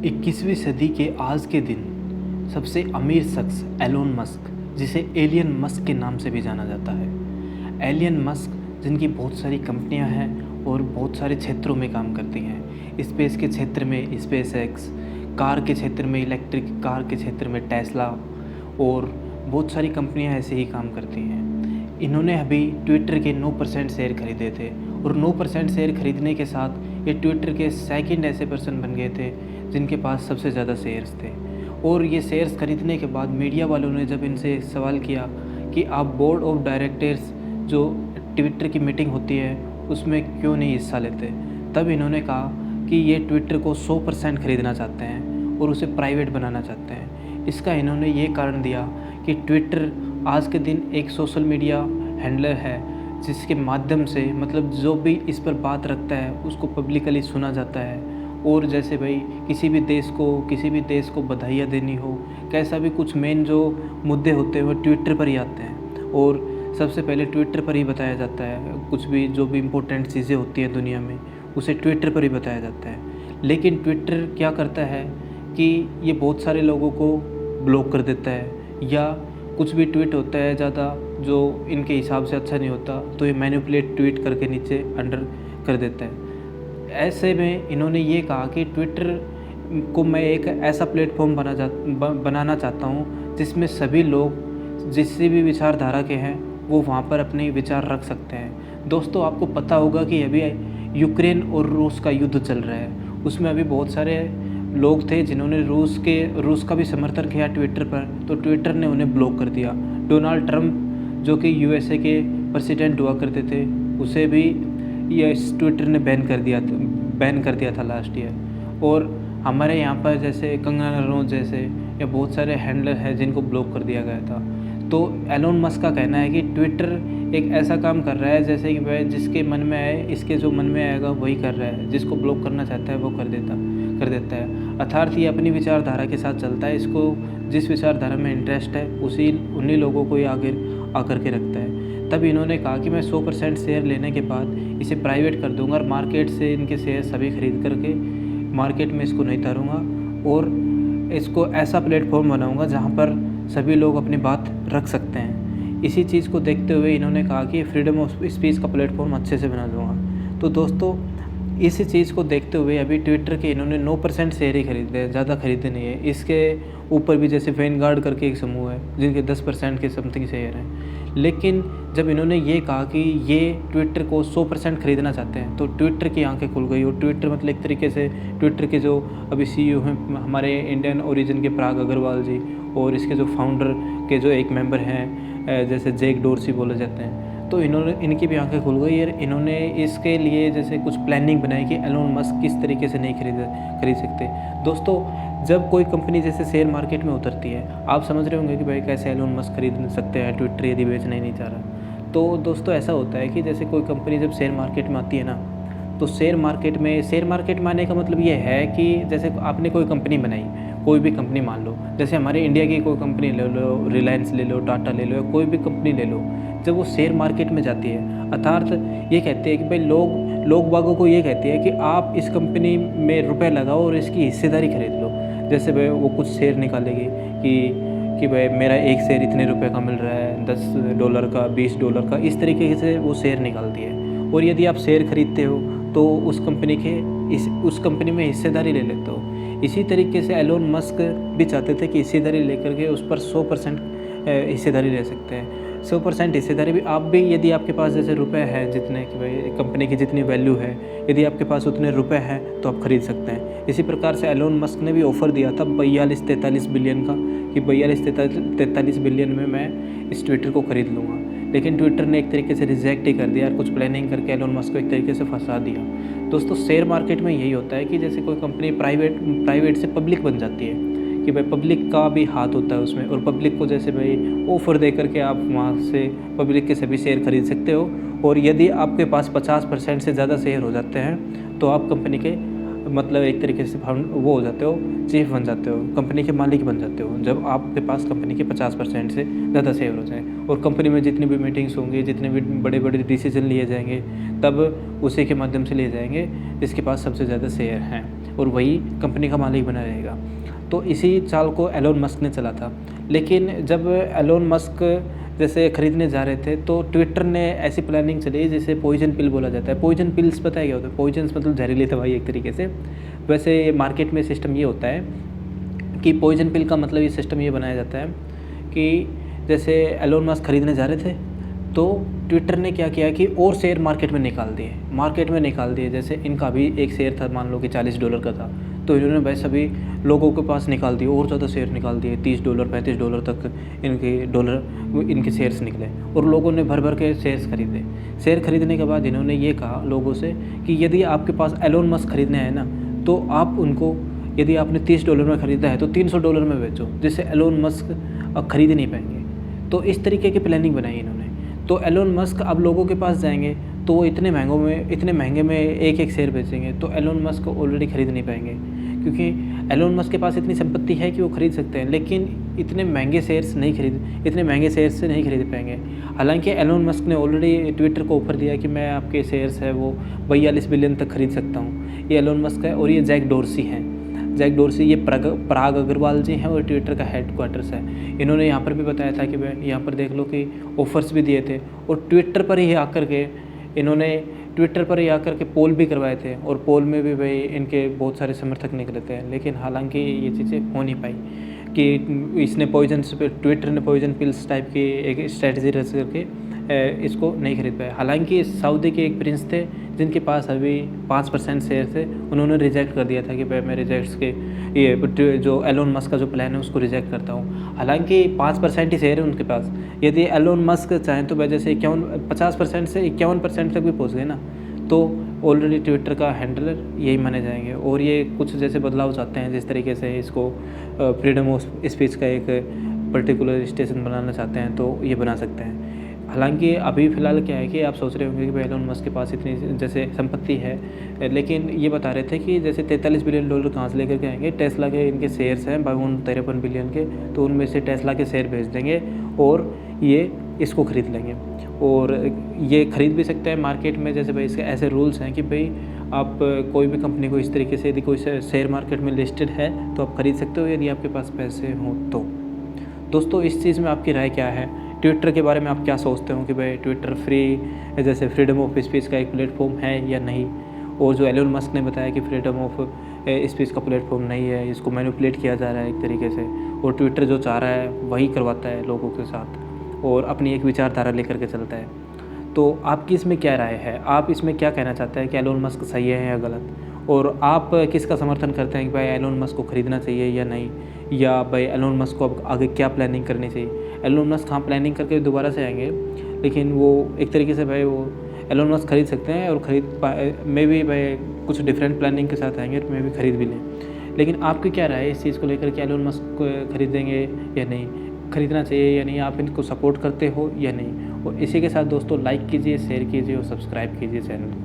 21वीं सदी के आज के दिन सबसे अमीर शख्स एलोन मस्क, जिसे एलियन मस्क के नाम से भी जाना जाता है। एलियन मस्क जिनकी बहुत सारी कंपनियां हैं और बहुत सारे क्षेत्रों में काम करती हैं। स्पेस के क्षेत्र में स्पेस एक्स, कार के क्षेत्र में इलेक्ट्रिक कार के क्षेत्र में टेस्ला और बहुत सारी कंपनियां ऐसे ही काम करती हैं। इन्होंने अभी ट्विटर के 9% शेयर खरीदे थे और 9% शेयर खरीदने के साथ ये ट्विटर के सेकंड ऐसे पर्सन बन गए थे जिनके पास सबसे ज़्यादा शेयर्स थे। और ये शेयर्स खरीदने के बाद मीडिया वालों ने जब इनसे सवाल किया कि आप बोर्ड ऑफ डायरेक्टर्स जो ट्विटर की मीटिंग होती है उसमें क्यों नहीं हिस्सा लेते, तब इन्होंने कहा कि ये ट्विटर को 100% खरीदना चाहते हैं और उसे प्राइवेट बनाना चाहते हैं। इसका इन्होंने ये कारण दिया कि ट्विटर आज के दिन एक सोशल मीडिया हैंडलर है जिसके माध्यम से मतलब जो भी इस पर बात रखता है उसको पब्लिकली सुना जाता है। और जैसे भाई किसी भी देश को बधाइयाँ देनी हो, कैसा भी कुछ मेन जो मुद्दे होते हैं वो ट्विटर पर ही आते हैं और सबसे पहले ट्विटर पर ही बताया जाता है। कुछ भी जो भी इम्पोर्टेंट चीज़ें होती हैं दुनिया में उसे ट्विटर पर ही बताया जाता है। लेकिन ट्विटर क्या करता है कि ये बहुत सारे लोगों को ब्लॉक कर देता है, या कुछ भी ट्वीट होता है ज़्यादा जो इनके हिसाब से अच्छा नहीं होता तो ये मैनिपुलेट ट्वीट करके नीचे अंडर कर देता है। ऐसे में इन्होंने ये कहा कि ट्विटर को मैं एक ऐसा प्लेटफॉर्म बनाना चाहता हूँ जिसमें सभी लोग जिस भी विचारधारा के हैं वो वहाँ पर अपने विचार रख सकते हैं। दोस्तों, आपको पता होगा कि अभी यूक्रेन और रूस का युद्ध चल रहा है, उसमें अभी बहुत सारे लोग थे जिन्होंने रूस का भी समर्थन किया ट्विटर पर, तो ट्विटर ने उन्हें ब्लॉक कर दिया। डोनाल्ड ट्रंप जो कि यूएसए के प्रेसिडेंट हुआ करते थे उसे भी ये ट्विटर ने बैन कर दिया था लास्ट ईयर। और हमारे यहाँ पर जैसे कंगना रनौत जैसे या बहुत सारे हैंडलर हैं जिनको ब्लॉक कर दिया गया था। तो एलोन मस्क का कहना है कि ट्विटर एक ऐसा काम कर रहा है जैसे कि वह जिसके मन में आए इसके जो मन में आएगा वही कर रहा है, जिसको ब्लॉक करना चाहता है वो कर देता है। अर्थात ये अपनी विचारधारा के साथ चलता है, इसको जिस विचारधारा में इंटरेस्ट है उन्हीं लोगों को ये आगे आकर के रखता है। तब इन्होंने कहा कि मैं 100% शेयर लेने के बाद इसे प्राइवेट कर दूंगा और मार्केट से इनके शेयर सभी खरीद करके मार्केट में इसको नहीं उतारूँगा और इसको ऐसा प्लेटफॉर्म बनाऊंगा जहां पर सभी लोग अपनी बात रख सकते हैं। इसी चीज़ को देखते हुए इन्होंने कहा कि फ्रीडम ऑफ स्पीच का प्लेटफॉर्म अच्छे से बना दूँगा। तो दोस्तों, इसी चीज़ को देखते हुए अभी ट्विटर के इन्होंने 9% शेयर ही खरीदे हैं, ज़्यादा खरीदे नहीं है। इसके ऊपर भी जैसे वैनगार्ड करके एक समूह है जिनके 10% के समथिंग शेयर हैं। लेकिन जब इन्होंने ये कहा कि ये ट्विटर को 100% खरीदना चाहते हैं तो ट्विटर की आंखें खुल गई। और ट्विटर मतलब एक तरीके से ट्विटर के जो अभी सीईओ हैं हमारे इंडियन ओरिजिन के पराग अग्रवाल जी, और इसके जो फाउंडर के जो एक मेंबर हैं जैसे जैक डोर्सी बोले जाते हैं, तो इनकी भी आंखें खुल गई और इन्होंने इसके लिए जैसे कुछ प्लानिंग बनाई कि एलोन मस्क किस तरीके से नहीं खरीद सकते। दोस्तों, जब कोई कंपनी जैसे शेयर मार्केट में उतरती है, आप समझ रहे होंगे कि भाई कैसे एलोन मस्क खरीद सकते हैं ट्विटर यदि बेचना ही नहीं चाह रहा। तो दोस्तों, ऐसा होता है कि जैसे कोई कंपनी जब शेयर मार्केट में आती है ना, तो शेयर मार्केट में आने का मतलब ये है कि जैसे आपने कोई कंपनी बनाई, कोई भी कंपनी मान लो, जैसे हमारे इंडिया की कोई कंपनी ले लो, रिलायंस ले लो, टाटा ले लो, या कोई भी कंपनी ले लो, जब वो शेयर मार्केट में जाती है अर्थात ये कहते हैं कि भाई लोग बागों को ये कहती है कि आप इस कंपनी में रुपए लगाओ और इसकी हिस्सेदारी खरीद लो। जैसे भाई वो कुछ शेयर निकालेगी कि भाई मेरा एक शेयर इतने रुपए का मिल रहा है, $10 का, $20 का, इस तरीके से वो शेयर निकालती है। और यदि आप शेयर खरीदते हो तो उस कंपनी में हिस्सेदारी ले लेते हो। इसी तरीके से एलोन मस्क भी चाहते थे कि हिस्सेदारी लेकर के उस पर 100% हिस्सेदारी ले सकते हैं। 100% हिस्सेदारी भी आप भी, यदि आपके पास जैसे रुपए हैं जितने कि भाई कंपनी की जितनी वैल्यू है, यदि आपके पास उतने रुपए हैं तो आप खरीद सकते हैं। इसी प्रकार से एलोन मस्क ने भी ऑफ़र दिया था 42-43 बिलियन का कि 42-43 बिलियन में मैं इस ट्विटर को खरीद लूँगा। लेकिन ट्विटर ने एक तरीके से रिजेक्ट ही कर दिया और कुछ प्लानिंग करके एलोन मस्क को एक तरीके से फंसा दिया। दोस्तों, शेयर मार्केट में यही होता है कि जैसे कोई कंपनी प्राइवेट से पब्लिक बन जाती है कि भाई पब्लिक का भी हाथ होता है उसमें, और पब्लिक को जैसे भाई ऑफ़र दे करके आप वहाँ से पब्लिक के सभी शेयर खरीद सकते हो। और यदि आपके पास 50% से ज़्यादा शेयर हो जाते हैं तो आप कंपनी के मतलब एक तरीके से वो हो जाते हो, चीफ बन जाते हो, कंपनी के मालिक बन जाते हो जब आपके पास कंपनी के 50% से ज़्यादा शेयर हो जाए। और कंपनी में जितनी भी मीटिंग्स होंगी, जितने भी बड़े बड़े डिसीजन लिए जाएंगे तब उसी के माध्यम से लिए जाएंगे जिसके पास सबसे ज़्यादा शेयर हैं और वही कंपनी का मालिक बना रहेगा। तो इसी चाल को एलोन मस्क ने चला था। लेकिन जब एलोन मस्क जैसे ख़रीदने जा रहे थे तो ट्विटर ने ऐसी प्लानिंग चली जिसे पॉइजन पिल बोला जाता है। पॉइजन पिल्स पता है क्या होता है? पॉइजन्स मतलब जहरीली दवाई एक तरीके से। वैसे मार्केट में सिस्टम ये होता है कि पॉइजन पिल का मतलब ये सिस्टम ये बनाया जाता है कि जैसे एलोन मस्क ख़रीदने जा रहे थे तो ट्विटर ने क्या किया कि और शेयर मार्केट में निकाल दिए। जैसे इनका भी एक शेयर था, मान लो कि $40 का था, तो इन्होंने भाई सभी लोगों के पास निकाल दिए, और ज़्यादा शेयर निकाल दिए। $30 $35 तक इनके शेयर्स निकले और लोगों ने भर भर के शेयर्स खरीदे। शेयर खरीदने के बाद इन्होंने ये कहा लोगों से कि यदि आपके पास एलोन मस्क खरीदने है ना, तो आप उनको, यदि आपने $30 में ख़रीदा है तो $300 में बेचो, जिससे एलोन मस्क अब खरीद नहीं पाएंगे। तो इस तरीके की प्लानिंग बनाई इन्होंने। तो एलोन मस्क अब लोगों के पास जाएंगे तो वो इतने महंगे में एक एक शेयर बेचेंगे, तो एलोन मस्क ऑलरेडी खरीद नहीं पाएंगे, क्योंकि एलोन मस्क के पास इतनी संपत्ति है कि वो खरीद सकते हैं, लेकिन इतने महंगे शेयर से नहीं खरीद पाएंगे। हालांकि एलोन मस्क ने ऑलरेडी ट्विटर को ऑफर दिया कि मैं आपके शेयर्स है वो 42 बिलियन तक खरीद सकता हूँ। ये एलोन मस्क है और ये जैक डोर्सी हैं। जैक डोर्सी ये पराग अग्रवाल जी हैं और ट्विटर का हेडक्वार्टर्स है। इन्होंने यहाँ पर भी बताया था कि भाई यहाँ पर देख लो कि ऑफर्स भी दिए थे, और ट्विटर पर ही आकर के पोल भी करवाए थे, और पोल में भी भाई इनके बहुत सारे समर्थक निकले थे। लेकिन हालांकि ये चीज़ें हो नहीं पाई कि ट्विटर ने पॉइजन पिल्स टाइप की एक स्ट्रैटेजी रच करके इसको नहीं खरीद पाए। हालांकि सऊदी के एक प्रिंस थे जिनके पास अभी 5% शेयर थे, उन्होंने रिजेक्ट कर दिया था कि भाई मैं रिजेक्ट्स के ये जो एलोन मस्क का जो प्लान है उसको रिजेक्ट करता हूँ। हालांकि 5% ही शेयर है उनके पास। यदि एलोन मस्क चाहें तो वजह से 50% से 51% तक भी पहुँच गए ना, तो ऑलरेडी ट्विटर का हैंडलर यही माने जाएंगे। और ये कुछ जैसे बदलाव चाहते हैं, जिस तरीके से इसको फ्रीडम ऑफ स्पीच का एक पर्टिकुलर स्टेशन बनाना चाहते हैं तो ये बना सकते हैं। हालांकि अभी फ़िलहाल क्या है कि आप सोच रहे होंगे कि भाई एलोन मस्क के पास इतनी जैसे संपत्ति है, लेकिन ये बता रहे थे कि जैसे $43 बिलियन कहाँ से लेकर के आएंगे। टेस्ला के इनके शेयर्स हैं 53 बिलियन के, तो उनमें से टेस्ला के शेयर भेज देंगे और ये इसको ख़रीद लेंगे। और ये ख़रीद भी सकते हैं मार्केट में। जैसे भाई इसके ऐसे रूल्स हैं कि भाई आप कोई भी कंपनी को इस तरीके से, यदि कोई शेयर मार्केट में लिस्टेड है तो आप ख़रीद सकते हो, यदि आपके पास पैसे हों तो। दोस्तों, इस चीज़ में आपकी राय क्या है? ट्विटर के बारे में आप क्या सोचते हो कि भाई ट्विटर जैसे फ्रीडम ऑफ स्पीच का एक प्लेटफॉर्म है या नहीं? और जो एलोन मस्क ने बताया कि फ्रीडम ऑफ स्पीच का प्लेटफॉर्म नहीं है, इसको मैनिपुलेट किया जा रहा है एक तरीके से, और ट्विटर जो चाह रहा है वही करवाता है लोगों के साथ और अपनी एक विचारधारा लेकर के चलता है। तो आपकी इसमें क्या राय है? आप इसमें क्या कहना चाहते हैं कि एलोन मस्क सही है या गलत? और आप किसका समर्थन करते हैं कि भाई एलोन मस्क को ख़रीदना चाहिए या नहीं, या भाई एलोन मस्क को अब आगे क्या प्लानिंग करनी चाहिए? एलोन मस्क हाँ प्लानिंग करके दोबारा से आएंगे, लेकिन वो एक तरीके से भाई वो एलोन मस्क खरीद सकते हैं और मे भी भाई कुछ डिफरेंट प्लानिंग के साथ आएंगे तो मे भी खरीद भी लें। लेकिन आपकी क्या राय है इस चीज़ को लेकर कि एलोन मस्क को खरीदेंगे या नहीं, खरीदना चाहिए या नहीं? आप इनको सपोर्ट करते हो या नहीं? और इसी के साथ दोस्तों लाइक कीजिए, शेयर कीजिए और सब्सक्राइब कीजिए चैनल को।